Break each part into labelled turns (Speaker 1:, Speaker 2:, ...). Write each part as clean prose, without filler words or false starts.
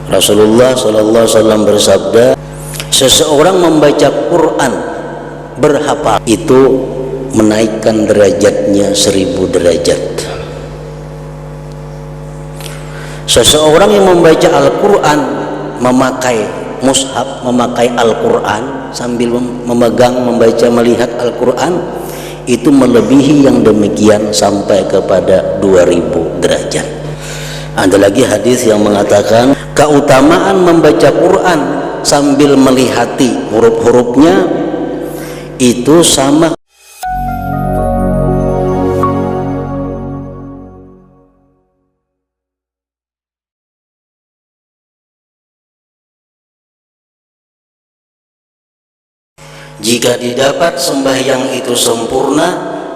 Speaker 1: Rasulullah SAW bersabda, seseorang membaca Quran berhafal itu menaikkan derajatnya 1000 derajat. Seseorang yang membaca Al-Quran, memakai mushaf, memakai Al-Quran sambil memegang, membaca, melihat Al-Quran, itu melebihi yang demikian sampai kepada 2000 derajat. Ada lagi hadis yang mengatakan keutamaan membaca Quran sambil melihati huruf-hurufnya itu sama jika didapat sembahyang itu sempurna,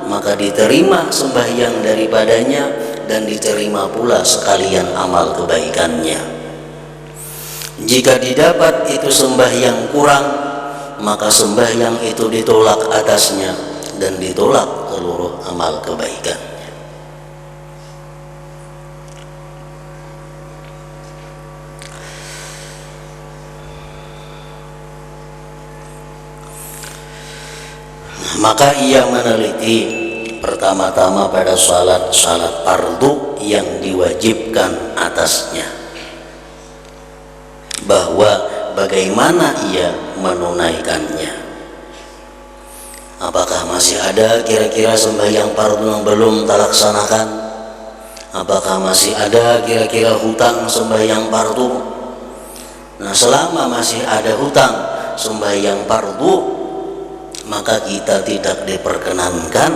Speaker 1: maka diterima sembahyang daripadanya dan diterima pula sekalian amal kebaikannya. Jika didapat itu sembahyang kurang, maka sembahyang itu ditolak atasnya dan ditolak seluruh amal kebaikannya. Maka ia meneliti pertama-tama pada salat fardu yang diwajibkan atasnya, bahwa bagaimana ia menunaikannya. Apakah masih ada kira-kira sembahyang fardu yang belum terlaksanakan? Apakah masih ada kira-kira hutang sembahyang fardu? Nah, selama masih ada hutang sembahyang fardu, maka kita tidak diperkenankan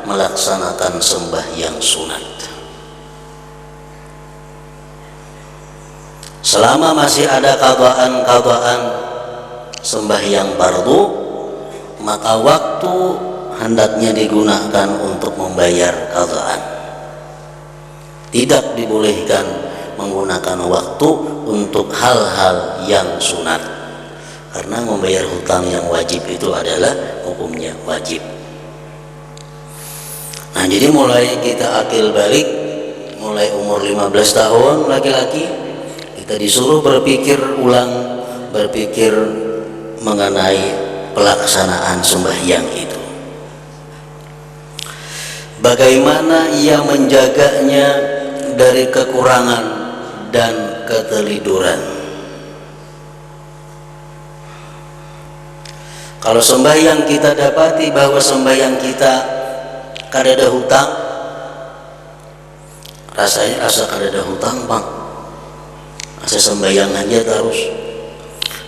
Speaker 1: melaksanakan sembahyang sunat. Selama masih ada qadaan sembahyang fardu, maka waktu hendaknya digunakan untuk membayar qadaan. Tidak dibolehkan menggunakan waktu untuk hal-hal yang sunat, karena membayar hutang yang wajib itu adalah hukumnya wajib. Nah, jadi mulai kita akil balik, mulai umur 15 tahun laki-laki, kita disuruh berpikir ulang, berpikir mengenai pelaksanaan sembahyang itu. Bagaimana ia menjaganya dari kekurangan dan keteliduran. Kalau sembahyang kita dapati bahwa sembahyang kita kadada hutang, rasanya rasa kadada hutang bang, rasa sembahyang aja terus.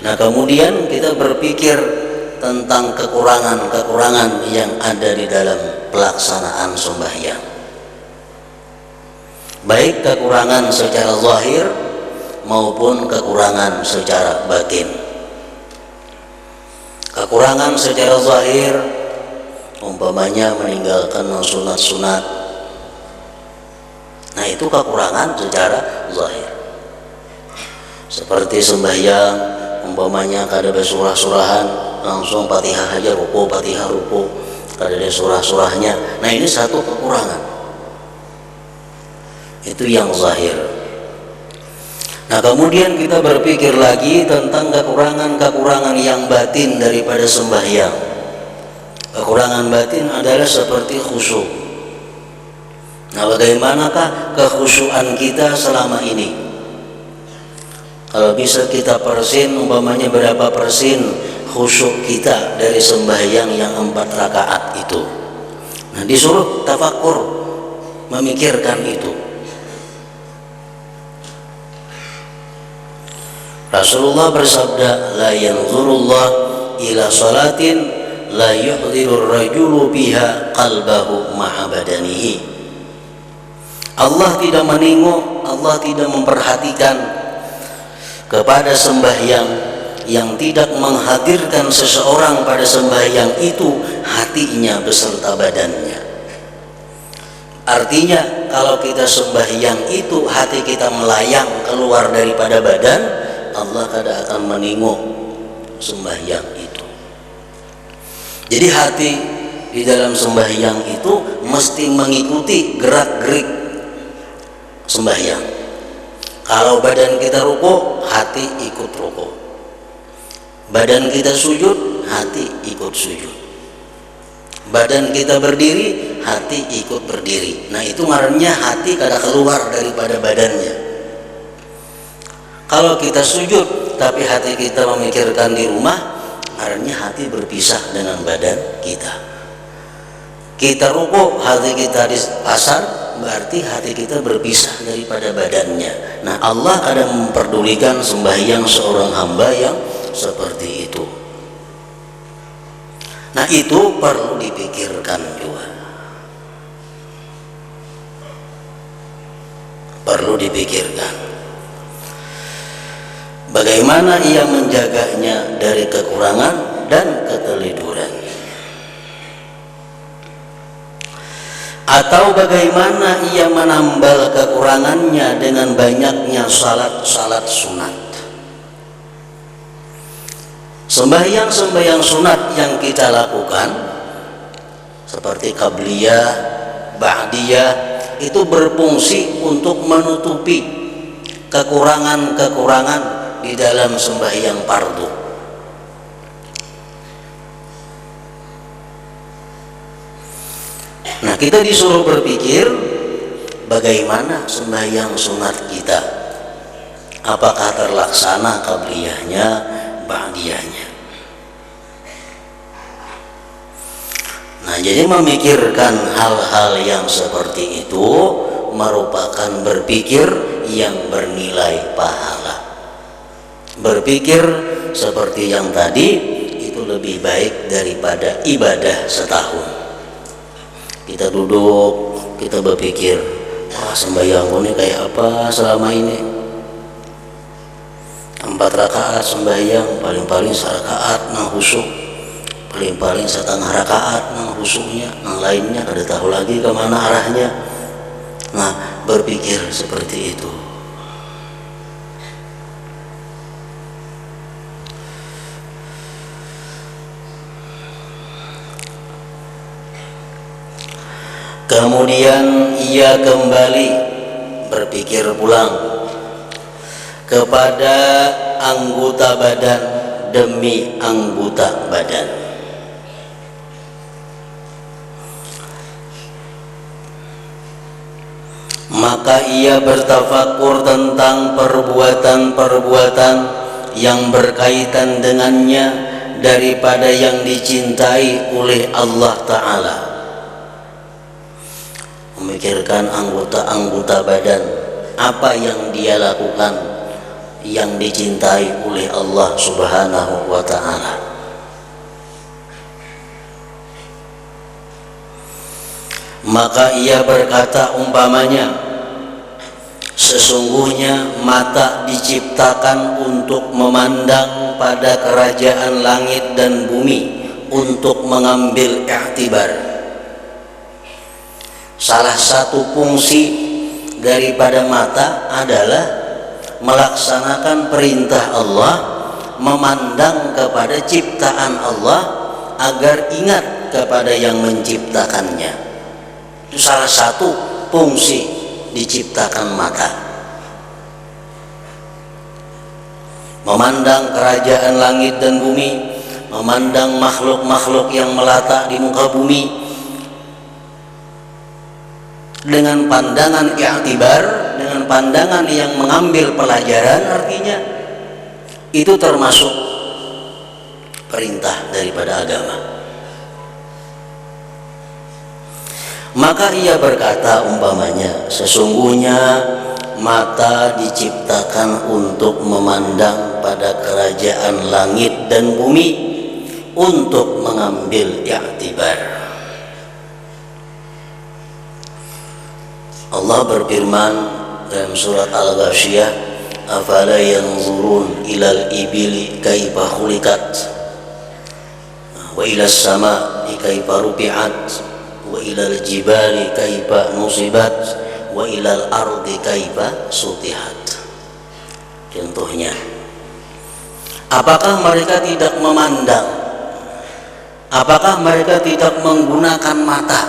Speaker 1: Nah, kemudian kita berpikir tentang kekurangan-kekurangan yang ada di dalam pelaksanaan sembahyang, baik kekurangan secara zahir maupun kekurangan secara batin. Kekurangan secara zahir, umpamanya meninggalkan sunat-sunat. Nah, itu kekurangan secara zahir. Seperti sembahyang, umpamanya kada ada surah-surahan, langsung Fatihah aja ruku, Fatihah ruku, kada ada surah-surahnya. Nah, ini satu kekurangan. Itu yang zahir. Nah, kemudian kita berpikir lagi tentang kekurangan-kekurangan yang batin daripada sembahyang. Kekurangan batin adalah seperti khusyuk. Nah, bagaimanakah kekhusyuan kita selama ini? Kalau bisa kita persen, umpamanya berapa persen khusyuk kita dari sembahyang yang 4 rakaat itu. Nah, disuruh tafakur, memikirkan itu. Rasulullah bersabda, la yanzurullah ila salatin la yuhdirur rajulu biha qalbahu ma'a badanihi. Allah tidak menengok, Allah tidak memperhatikan kepada sembahyang yang tidak menghadirkan seseorang pada sembahyang itu hatinya beserta badannya. Artinya, kalau kita sembahyang itu hati kita melayang keluar daripada badan, Allah kada akan menengok sembahyang itu. Jadi hati di dalam sembahyang itu mesti mengikuti gerak-gerik sembahyang. Kalau badan kita rukuk, hati ikut rukuk. Badan kita sujud, hati ikut sujud. Badan kita berdiri, hati ikut berdiri. Nah itu ngarannya hati kada keluar daripada badannya. Kalau kita sujud tapi hati kita memikirkan di rumah, ngarannya hati berpisah dengan badan kita. Kita rukuk, hati kita di pasar, berarti hati kita berpisah daripada badannya. Nah Allah kadang memperdulikan sembahyang seorang hamba yang seperti itu. Nah itu perlu dipikirkan juga, perlu dipikirkan bagaimana ia menjaganya dari kekurangan dan keteliduran, atau bagaimana ia menambal kekurangannya dengan banyaknya salat-salat sunat. Sembahyang-sembahyang sunat yang kita lakukan seperti qabliyah, ba'diyah itu berfungsi untuk menutupi kekurangan-kekurangan di dalam sembahyang fardu. Nah kita disuruh berpikir bagaimana sembahyang sunat kita, apakah terlaksana qabliyahnya, ba'diyahnya. Nah jadi memikirkan hal-hal yang seperti itu merupakan berpikir yang bernilai pahala. Berpikir seperti yang tadi itu lebih baik daripada ibadah setahun. Kita duduk, kita berpikir, wah sembahyangku ini kayak apa selama ini. 4 rakaat sembahyang, paling-paling serakaat nang khusyuk, paling-paling setengah rakaat nang khusyuknya, nang lainnya kada tahu lagi kemana arahnya. Nah berpikir seperti itu. Kemudian ia kembali berpikir pulang kepada anggota badan demi anggota badan. Maka ia bertafakur tentang perbuatan-perbuatan yang berkaitan dengannya daripada yang dicintai oleh Allah Ta'ala. Memikirkan anggota-anggota badan, apa yang dia lakukan yang dicintai oleh Allah Subhanahu wa Ta'ala. Maka ia berkata umpamanya, sesungguhnya mata diciptakan untuk memandang pada kerajaan langit dan bumi, untuk mengambil i'tibar. Salah satu fungsi daripada mata adalah melaksanakan perintah Allah, memandang kepada ciptaan Allah agar ingat kepada yang menciptakannya. Itu salah satu fungsi diciptakan mata. Memandang kerajaan langit dan bumi, memandang makhluk-makhluk yang melata di muka bumi dengan pandangan i'tibar, dengan pandangan yang mengambil pelajaran, artinya itu termasuk perintah daripada agama. Maka ia berkata umpamanya, sesungguhnya mata diciptakan untuk memandang pada kerajaan langit dan bumi, untuk mengambil i'tibar. Allah berfirman dalam surat Al-Ghasyiyah, afala yanzurun ilal ibili kaifa khuliqat wa ilas sama'i kaifa rufi'at wa ilal jibali kaifa nusibat wa ilal ardi kaifa sutihat. Contohnya, apakah mereka tidak memandang, apakah mereka tidak menggunakan mata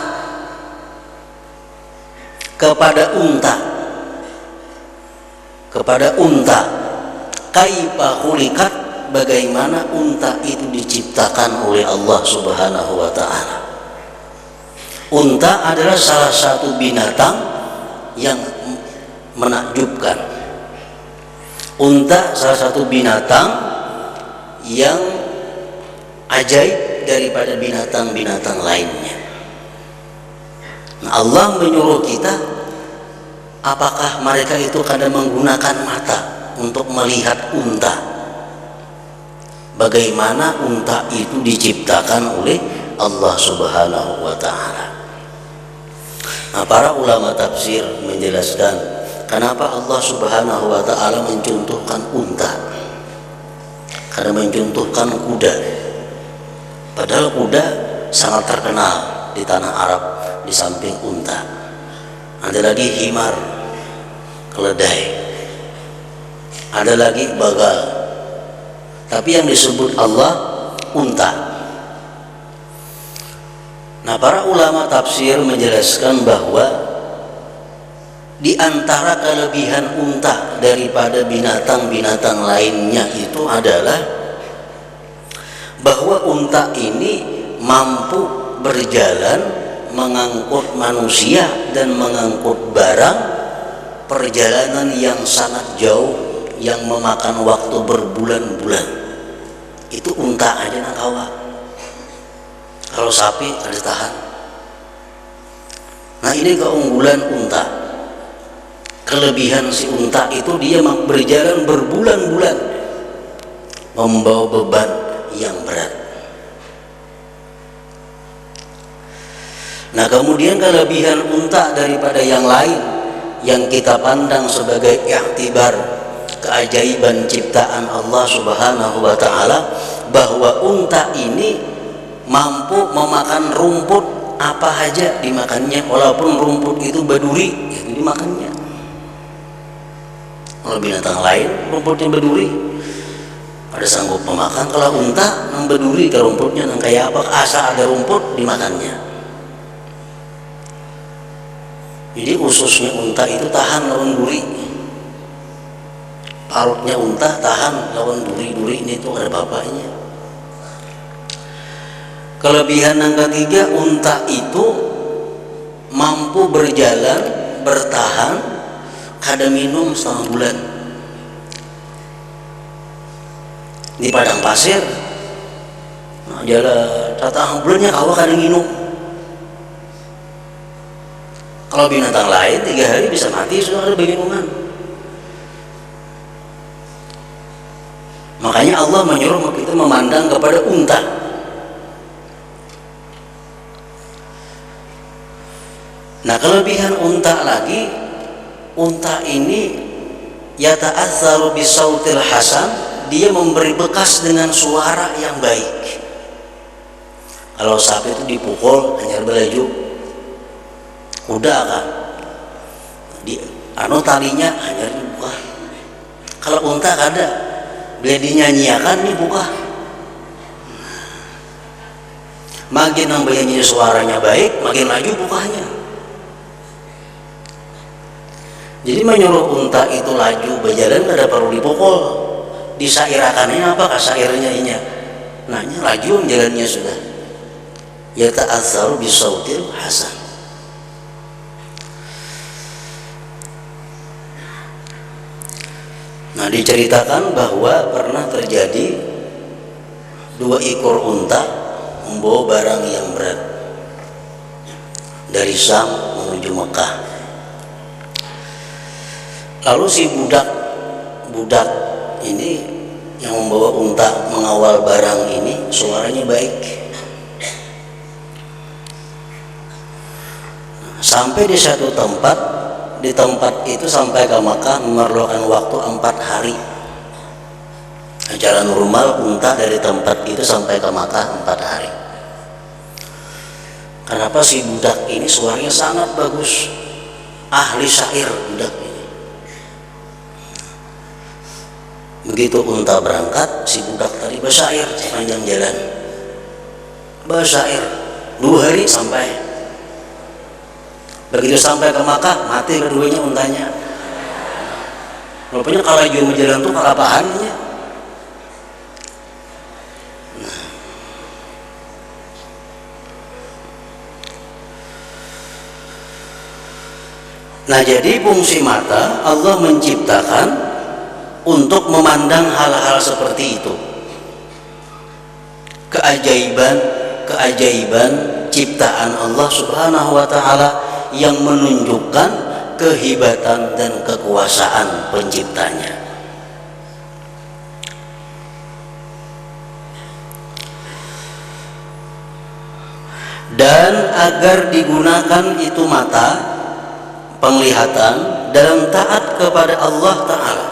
Speaker 1: kepada unta, kepada unta, kaifa khuliqat, bagaimana unta itu diciptakan oleh Allah Subhanahu wa taala. Unta adalah salah satu binatang yang menakjubkan. Unta salah satu binatang yang ajaib daripada binatang-binatang lainnya. Nah, Allah menyuruh kita, apakah mereka itu kadang menggunakan mata untuk melihat unta? Bagaimana unta itu diciptakan oleh Allah Subhanahu wa taala. Nah, para ulama tafsir menjelaskan kenapa Allah Subhanahu wa taala mencontohkan unta. Karena mencontohkan kuda. Padahal kuda sangat terkenal di tanah Arab di samping unta. Ada lagi himar, keledai. Ada lagi bagal. Tapi yang disebut Allah unta. Nah, para ulama tafsir menjelaskan bahwa di antara kelebihan unta daripada binatang-binatang lainnya itu adalah bahwa unta ini mampu berjalan, mengangkut manusia dan mengangkut barang perjalanan yang sangat jauh yang memakan waktu berbulan-bulan. Itu unta aja nak kawa. Kalau sapi ada tahan. Nah, ini keunggulan unta. Kelebihan si unta itu dia berjalan berbulan-bulan membawa beban yang berat. Nah, kemudian kelebihan unta daripada yang lain yang kita pandang sebagai iktibar keajaiban ciptaan Allah Subhanahu wa taala, bahwa unta ini mampu memakan rumput apa aja dimakannya, walaupun rumput itu berduri itu dimakannya. Kalau binatang lain rumputnya berduri ada sanggup memakan, kalau unta nang berduri ke rumputnya nang kayak apa, asal ada rumput dimakannya. Jadi ususnya unta itu tahan lawan duri, parutnya unta tahan lawan duri-duri, ini tuh ada bapaknya. Kelebihan yang ketiga, unta itu mampu berjalan, bertahan, kada minum setengah bulan di padang pasir. Nah, jalan tatang bulannya kawa kada minum. Kalau binatang lain 3 hari bisa mati sudah ada minuman. Makanya Allah menyuruh kita memandang kepada unta. Nah, kelebihan unta lagi, unta ini yata'atsaru bisautil hasan, dia memberi bekas dengan suara yang baik. Kalau sapi itu dipukul hanya belaju, kuda kan di talinya hanya dibuka. Kalau unta kada, bila dinyanyiakan dibuka. Makin nambahnya suaranya baik, makin laju bukanya. Jadi menyuruh unta itu laju berjalan kada perlu dipukul. Disairakannya apa kasairnya ini? Nanya laju jalannya sudah. Yata'atsaru bisautil hasan. Nah, diceritakan bahwa pernah terjadi 2 ekor unta membawa barang yang berat dari Syam menuju Mekah. Lalu si budak ini yang membawa unta mengawal barang ini suaranya baik. Sampai di satu tempat, di tempat itu sampai ke Makkah memerlukan waktu 4 hari. Jalan normal unta dari tempat itu sampai ke Makkah 4 hari. Kenapa si budak ini suaranya sangat bagus, ahli syair budak ini. Begitu unta berangkat, si budak tadi bersyair sepanjang jalan, bersyair 2 hari sampai. Begitu sampai ke Makkah, mati keduanya untanya. Rupanya kalau jauh jalan tuh kalapahannya. Nah, jadi fungsi mata Allah menciptakan untuk memandang hal-hal seperti itu. Keajaiban ciptaan Allah Subhanahu wa taala yang menunjukkan kehebatan dan kekuasaan penciptanya. Dan agar digunakan itu mata penglihatan dalam taat kepada Allah Ta'ala,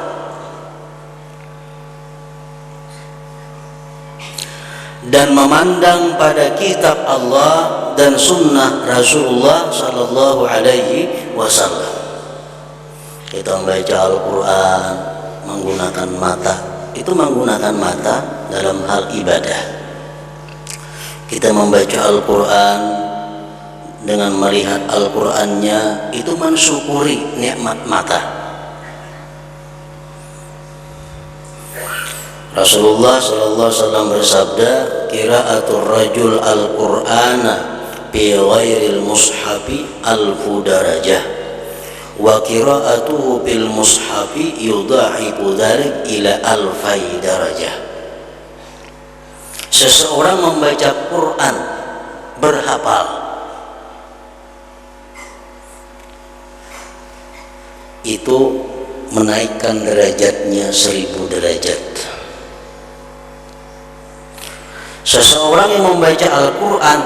Speaker 1: dan memandang pada kitab Allah dan sunnah Rasulullah Sallallahu Alaihi Wasallam. Kita membaca Al-Quran menggunakan mata, itu menggunakan mata dalam hal ibadah. Kita membaca Al-Quran dengan melihat Al-Qur'annya, itu mensyukuri nikmat mata. Rasulullah sallallahu alaihi wasallam bersabda, qiraatul rajul al-Qur'ana bi ghairil mushafi alfu darajah wa qiraatuhu bil mushafi yudha'ibu dzalik ila alfai darajah. Seseorang membaca Quran berhafal itu menaikkan derajatnya 1000 derajat. Seseorang yang membaca Al-Quran,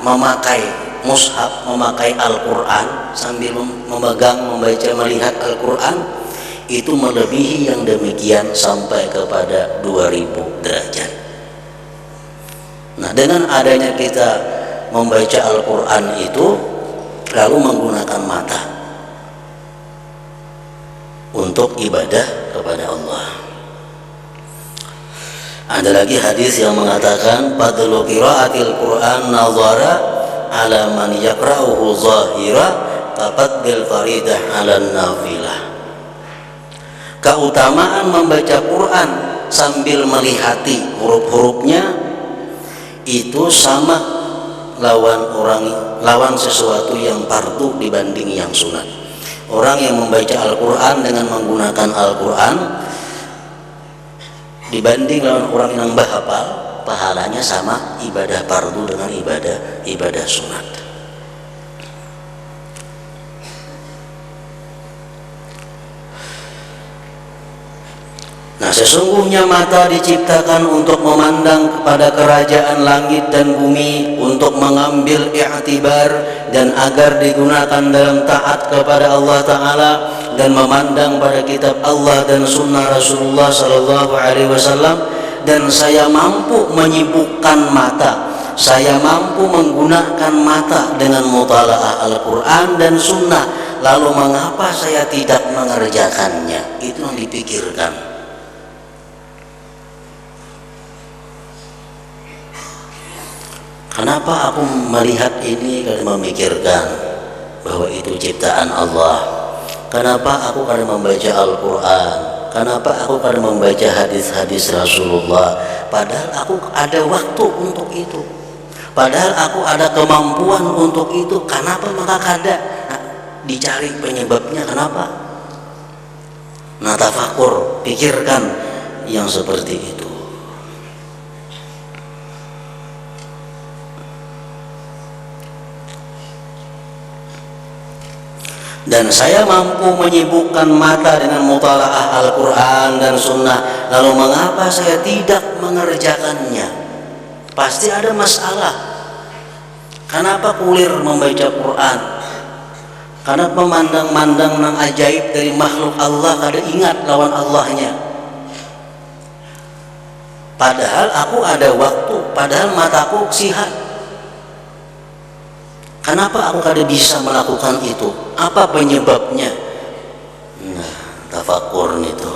Speaker 1: memakai mushaf, memakai Al-Quran sambil memegang, membaca, melihat Al-Quran, itu melebihi yang demikian sampai kepada 2000 derajat. Nah, dengan adanya kita membaca Al-Quran itu lalu menggunakan mata untuk ibadah kepada Allah. Ada lagi hadis yang mengatakan fadlu qiraatil Qur'an nazara ala man yaqra'uhu zahira kafadil faridah ala nafilah. Keutamaan membaca Quran sambil melihati huruf-hurufnya itu sama lawan sesuatu yang fardu dibanding yang sunat. Orang yang membaca Al-Quran dengan menggunakan Al-Quran dibanding lawan orang yang menghafal, pahalanya sama ibadah fardu dengan ibadah sunat. Nah, sesungguhnya mata diciptakan untuk memandang kepada kerajaan langit dan bumi, untuk mengambil i'tibar dan agar digunakan dalam taat kepada Allah Ta'ala dan memandang pada kitab Allah dan sunnah Rasulullah Sallallahu Alaihi Wasallam. Dan saya mampu menyibukkan mata, saya mampu menggunakan mata dengan mutalaah Al-Quran dan sunnah, lalu mengapa saya tidak mengerjakannya? Itu yang dipikirkan. Kenapa aku melihat ini dan memikirkan bahwa itu ciptaan Allah? Kenapa aku kadang membaca Al-Quran? Kenapa aku kadang membaca hadis-hadis Rasulullah? Padahal aku ada waktu untuk itu. Padahal aku ada kemampuan untuk itu. Kenapa maka kada dicari penyebabnya? Kenapa? Nah, tafakur, pikirkan yang seperti itu. Dan saya mampu menyibukkan mata dengan mutalaah Al-Quran dan sunnah, lalu mengapa saya tidak mengerjakannya? Pasti ada masalah. Kenapa kulir membaca Quran? Karena memandang-mandang nang ajaib dari makhluk Allah, kada ingat lawan Allahnya. Padahal aku ada waktu, padahal mataku sihat. Kenapa aku kada bisa melakukan itu? Apa penyebabnya? Nah, tafakur itu.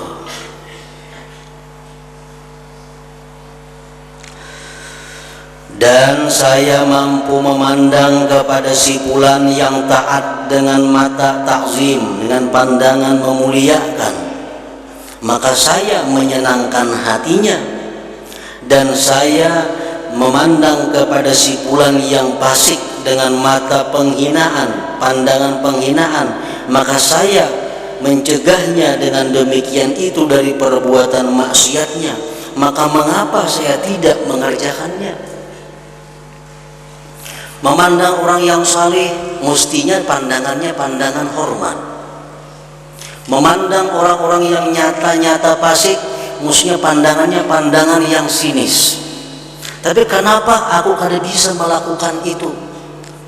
Speaker 1: Dan saya mampu memandang kepada si fulan yang taat dengan mata takzim, dengan pandangan memuliakan. maka saya menyenangkan hatinya, dan saya memandang kepada si fulan yang fasik dengan mata penghinaan, pandangan penghinaan, maka saya mencegahnya dengan demikian itu dari perbuatan maksiatnya, maka mengapa saya tidak mengerjakannya? Memandang orang yang saleh mestinya pandangannya pandangan hormat. Memandang orang-orang yang nyata-nyata fasik mestinya pandangannya pandangan yang sinis. Tapi kenapa aku kada bisa melakukan itu?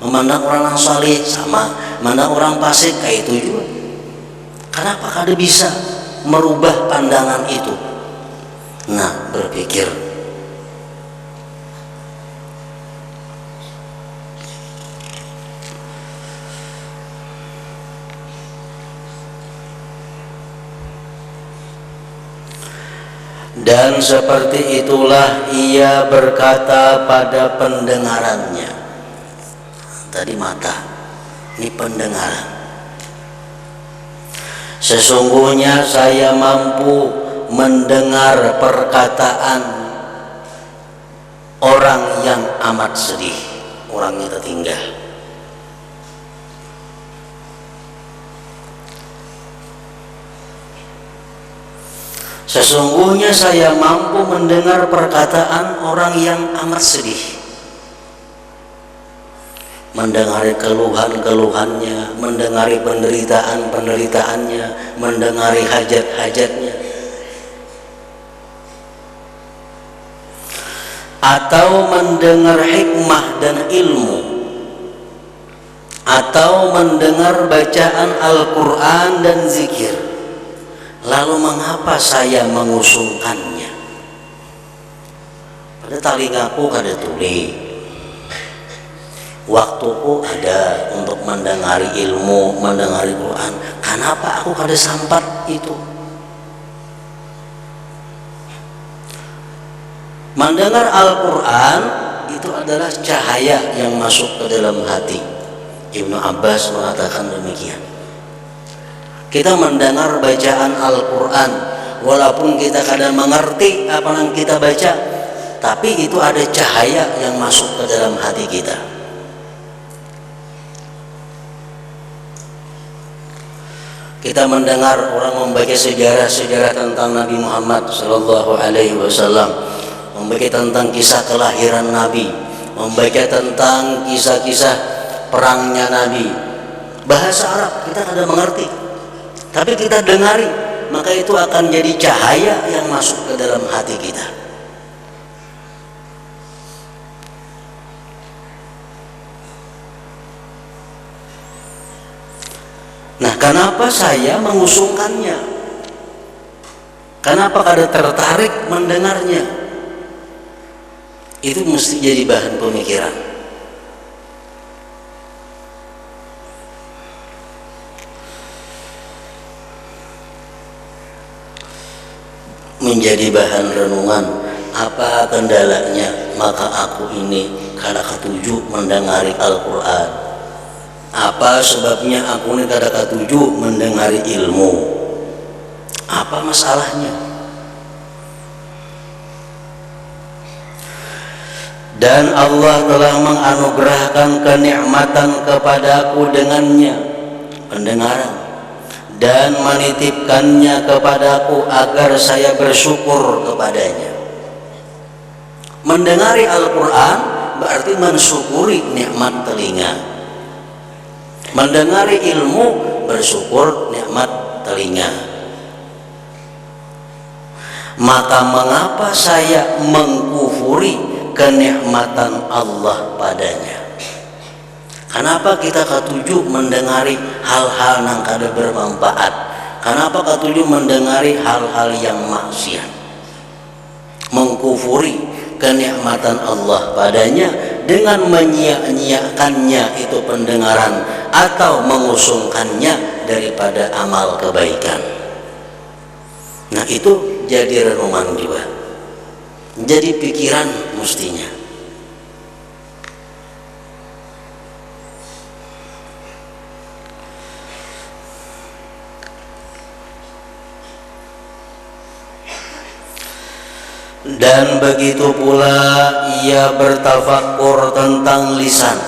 Speaker 1: Memandang orang yang saleh sama, memandang orang fasik kayak itu juga. Kenapa kada bisa merubah pandangan itu? Nah, berpikir. Dan seperti itulah ia berkata pada pendengarannya. Tadi mata, ini pendengaran. Sesungguhnya saya mampu mendengar perkataan orang yang amat sedih, orangnya tertinggal. Sesungguhnya saya mampu mendengar perkataan orang yang amat sedih, mendengari keluhan-keluhannya, mendengari penderitaan-penderitaannya, mendengari hajat-hajatnya, atau mendengar hikmah dan ilmu, atau mendengar bacaan Al-Quran dan zikir. Lalu mengapa saya mengusungkannya? Pada telingaku kada tuli, waktuku ada untuk mendengari ilmu, mendengari Quran. Kenapa aku kada sampat itu? Mendengar Al-Quran itu adalah cahaya yang masuk ke dalam hati. Ibnu Abbas mengatakan demikian. Kita mendengar bacaan Al-Quran, walaupun kita kadang mengerti apa yang kita baca, tapi itu ada cahaya yang masuk ke dalam hati kita. Kita mendengar orang membaca sejarah-sejarah tentang Nabi Muhammad Sallallahu Alaihi Wasallam, membaca tentang kisah kelahiran Nabi, membaca tentang kisah-kisah perangnya Nabi. Bahasa Arab kita kadang mengerti, tapi kita dengari, maka itu akan jadi cahaya yang masuk ke dalam hati kita. Nah, kenapa saya mengusungkannya? Kenapa kada tertarik mendengarnya? Itu mesti jadi bahan pemikiran. Menjadi bahan renungan, apa kendalanya maka aku ini kada ketuju mendengari Al-Quran? Apa sebabnya aku ini kada ketuju mendengari ilmu? Apa masalahnya? Dan Allah telah menganugerahkan kenikmatan kepadaku dengannya, pendengaran, dan menitipkannya kepadaku agar saya bersyukur kepadanya. Mendengari Al-Quran berarti mensyukuri nikmat telinga. Mendengari ilmu bersyukur nikmat telinga. Maka mengapa saya mengkufuri kenikmatan Allah padanya? Kenapa kita ketujuh mendengari hal-hal yang kada bermanfaat? Kenapa ketujuh mendengari hal-hal yang maksiat? Mengkufuri kenikmatan Allah padanya dengan menyia-nyiakannya itu pendengaran, atau mengusungkannya daripada amal kebaikan. Nah, itu jadi renungan juga, jadi pikiran mestinya. Dan begitu pula ia bertafakur tentang lisan.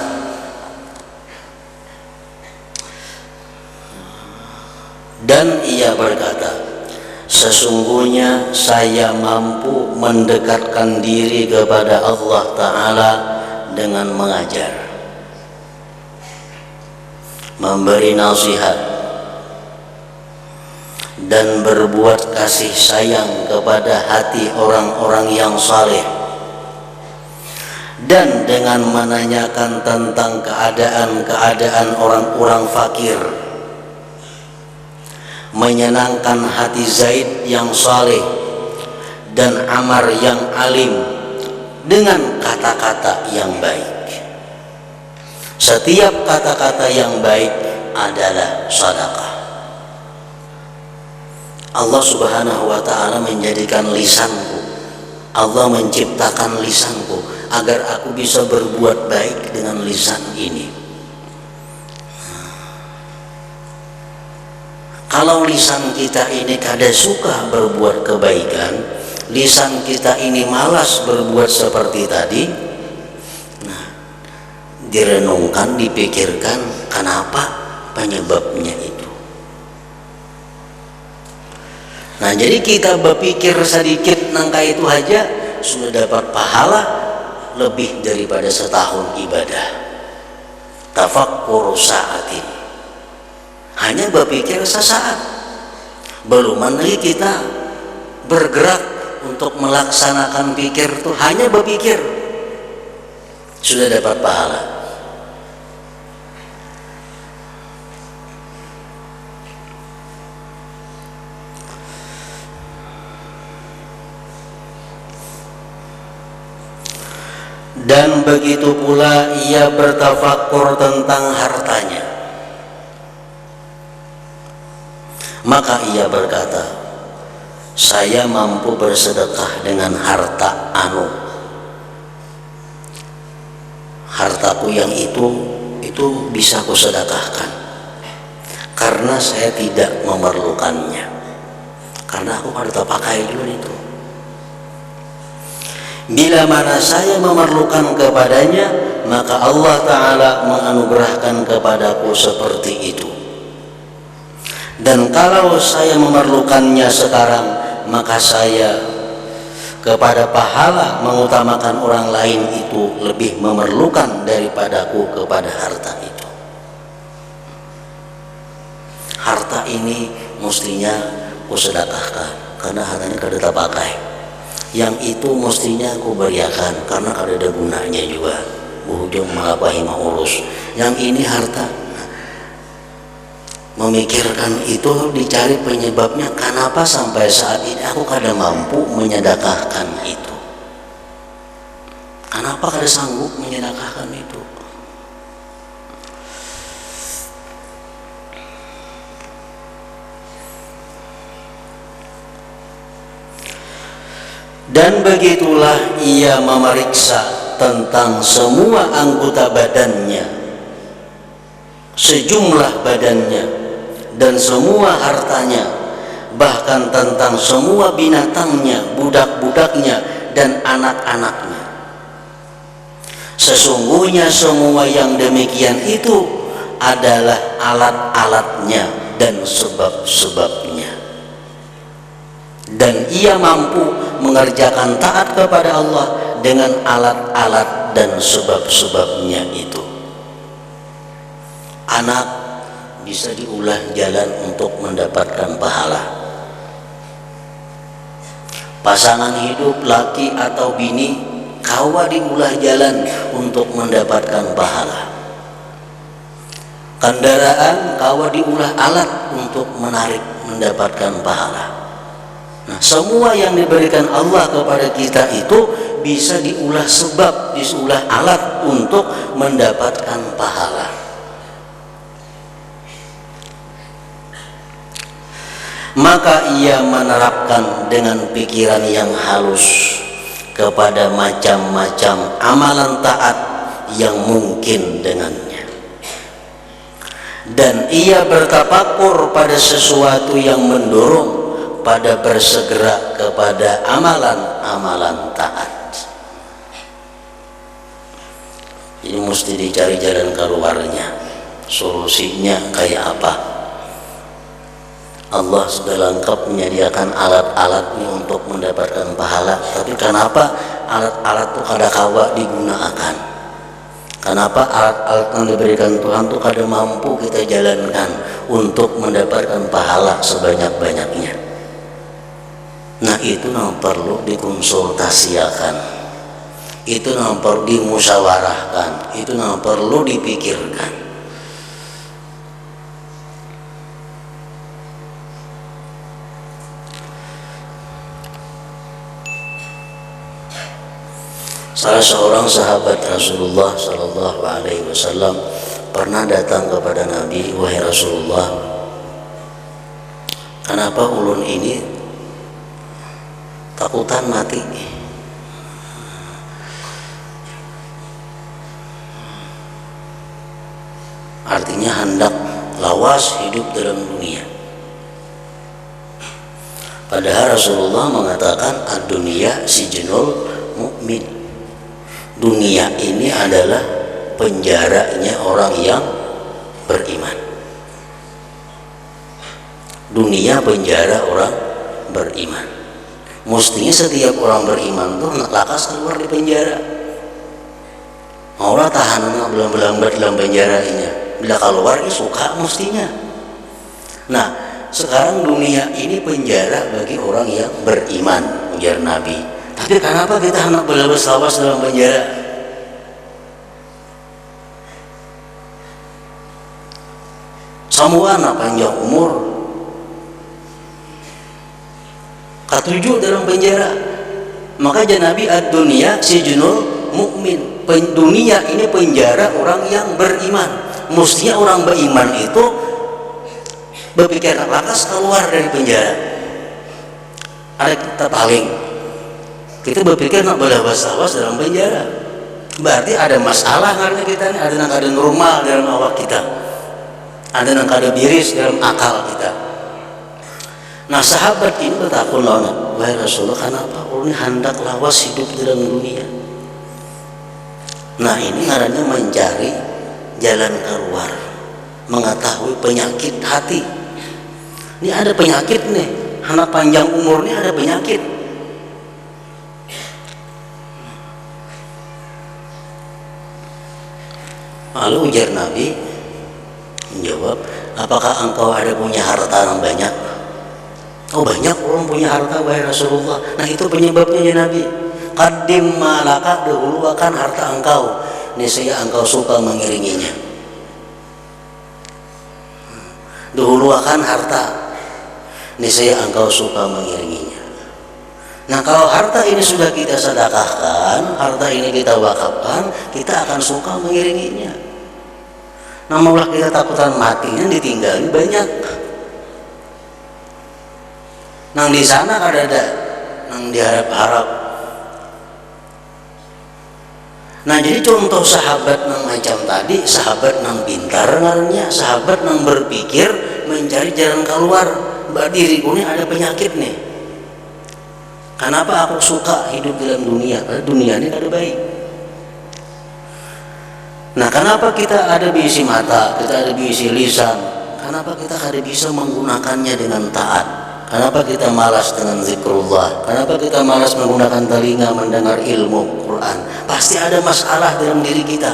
Speaker 1: Dan ia berkata, sesungguhnya saya mampu mendekatkan diri kepada Allah Ta'ala dengan mengajar, memberi nasihat, dan berbuat kasih sayang kepada hati orang-orang yang saleh, dan dengan menanyakan tentang keadaan orang-orang fakir, menyenangkan hati Zaid yang saleh dan Amar yang alim dengan kata-kata yang baik. Setiap kata-kata yang baik adalah sedekah. Allah Subhanahu wa ta'ala menjadikan lisanku, Allah menciptakan lisanku agar aku bisa berbuat baik dengan lisan ini. Kalau lisan kita ini kada suka berbuat kebaikan, lisan kita ini malas berbuat seperti tadi, nah, direnungkan, dipikirkan kenapa penyebabnya itu. Nah, jadi kita berpikir sedikit nangka itu aja sudah dapat pahala lebih daripada setahun ibadah. Tafakkur sa'atin, hanya berpikir sesaat, belum lagi kita bergerak untuk melaksanakan pikir itu, hanya berpikir sudah dapat pahala. Dan begitu pula ia bertafakur tentang hartanya. Maka ia berkata, saya mampu bersedekah dengan harta hartaku yang itu bisa aku sedekahkan, karena saya tidak memerlukannya, karena aku kada pakai dulu itu. Bila mana saya memerlukan kepadanya, maka Allah Ta'ala menganugerahkan kepadaku seperti itu. Dan kalau saya memerlukannya sekarang, maka saya kepada pahala mengutamakan orang lain itu lebih memerlukan daripadaku kepada harta itu. Harta ini mestinya kusedekahkan, karena hartanya kada terpakai. Yang itu mestinya aku beriakan, karena ada gunanya juga, ujung mengapahi mau urus. Yang ini harta, memikirkan itu, dicari penyebabnya, kenapa sampai saat ini aku kada mampu menyedekahkan itu, kenapa kada sanggup menyedekahkan itu. Dan begitulah ia memeriksa tentang semua anggota badannya, sejumlah badannya, dan semua hartanya, bahkan tentang semua binatangnya, budak-budaknya, dan anak-anaknya. Sesungguhnya semua yang demikian itu adalah alat-alatnya dan sebab-sebabnya. Dan ia mampu mengerjakan taat kepada Allah dengan alat-alat dan sebab-sebabnya itu. Anak bisa diulah jalan untuk mendapatkan pahala. Pasangan hidup laki atau bini kawa diulah jalan untuk mendapatkan pahala. Kendaraan kawa diulah alat untuk menarik mendapatkan pahala. Nah, semua yang diberikan Allah kepada kita itu bisa diulah sebab, diulah alat untuk mendapatkan pahala. Maka ia menerapkan dengan pikiran yang halus kepada macam-macam amalan taat yang mungkin dengannya. Dan ia bertafakur pada sesuatu yang mendorong pada bersegera kepada amalan-amalan taat. Jadi mesti dicari jalan keluarnya, solusinya kayak apa. Allah sudah lengkap menyediakan alat-alatnya untuk mendapatkan pahala, tapi kenapa alat-alat itu kada kawa digunakan? Kenapa alat-alat yang diberikan Tuhan itu kada mampu kita jalankan untuk mendapatkan pahala sebanyak-banyaknya? Nah, itu yang perlu dikonsultasikan, itu yang perlu dimusyawarahkan, itu yang perlu dipikirkan. Salah seorang sahabat Rasulullah Sallallahu Alaihi Wasallam pernah datang kepada Nabi, wahai Rasulullah, kenapa ulun ini takutan mati? Artinya hendak lawas hidup dalam dunia. Padahal Rasulullah mengatakan ad-dunya sijnul mukmin. Dunia ini adalah penjaranya orang yang beriman. Dunia penjara orang beriman. Mestinya setiap orang beriman tuh nak lakas keluar di penjara. Maulah tahanannya belambat dalam penjara ini. Bila keluar ya suka mestinya. Nah, sekarang dunia ini penjara bagi orang yang beriman, ujar Nabi. Tapi kenapa kita hendak berlawas-lawas dalam penjara? Semua anak panjang umur, ketujuh dalam penjara. Maka Nabi ad-dunya sijnul mukmin. Dunia ini penjara orang yang beriman. Mestinya orang beriman itu berpikir lakas keluar dari penjara. Ada kita paling, kita berpikir nak berlawas-lawas dalam penjara. Berarti ada masalah karena kita ini, ada yang kada normal dalam awak kita, ada yang kada biris dalam akal kita. Nah, sahabat ini bertakun lawan, wahai Rasulullah, kenapa orang hendak lawas hidup dalam dunia? Nah, ini ngarannya mencari jalan keluar, mengetahui penyakit hati. Ini ada penyakit nih, anak panjang umur ini ada penyakit. Lalu ujar Nabi menjawab, apakah engkau ada punya harta yang banyak? Oh, banyak orang punya harta, wahai Rasulullah. Nah, itu penyebabnya ya Nabi. Qaddim malaka, dahulukan harta engkau, niscaya engkau suka mengiringinya. Dahulukan harta, niscaya engkau suka mengiringinya. Nah, kalau harta ini sudah kita sedekahkan, harta ini kita wakafkan, kita akan suka mengiringinya. Nah, maulah kita takutan matinya ditinggali banyak. Nang di sana kada ada, nang diharap-harap. Nah, jadi contoh sahabat nang macam tadi, sahabat nang pintar ngarannya, sahabat nang berpikir mencari jalan keluar. Mbak diriku ini ada penyakit nih. Kenapa aku suka hidup dalam dunia? Karena dunia ini kada baik. Nah, kenapa kita ada diisi mata, kita ada diisi lisan? Kenapa kita kada bisa menggunakannya dengan taat? Kenapa kita malas dengan zikrullah? Kenapa kita malas menggunakan telinga mendengar ilmu Quran? Pasti ada masalah dalam diri kita.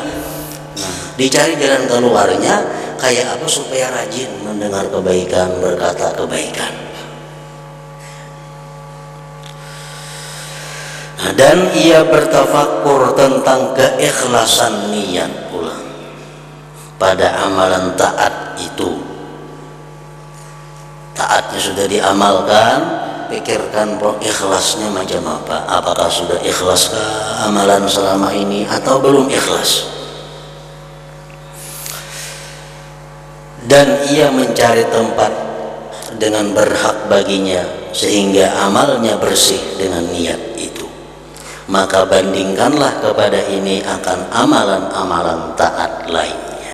Speaker 1: Nah, dicari jalan keluarnya kayak apa supaya rajin mendengar kebaikan, berkata kebaikan. Nah, dan ia bertafakur tentang keikhlasan niat pula pada amalan taat itu. Taatnya sudah diamalkan, pikirkan ikhlasnya macam apa. Apakah sudah ikhlaskah amalan selama ini atau belum ikhlas? Dan ia mencari tempat dengan berhak baginya sehingga amalnya bersih dengan niat itu. Maka bandingkanlah kepada ini akan amalan-amalan taat lain.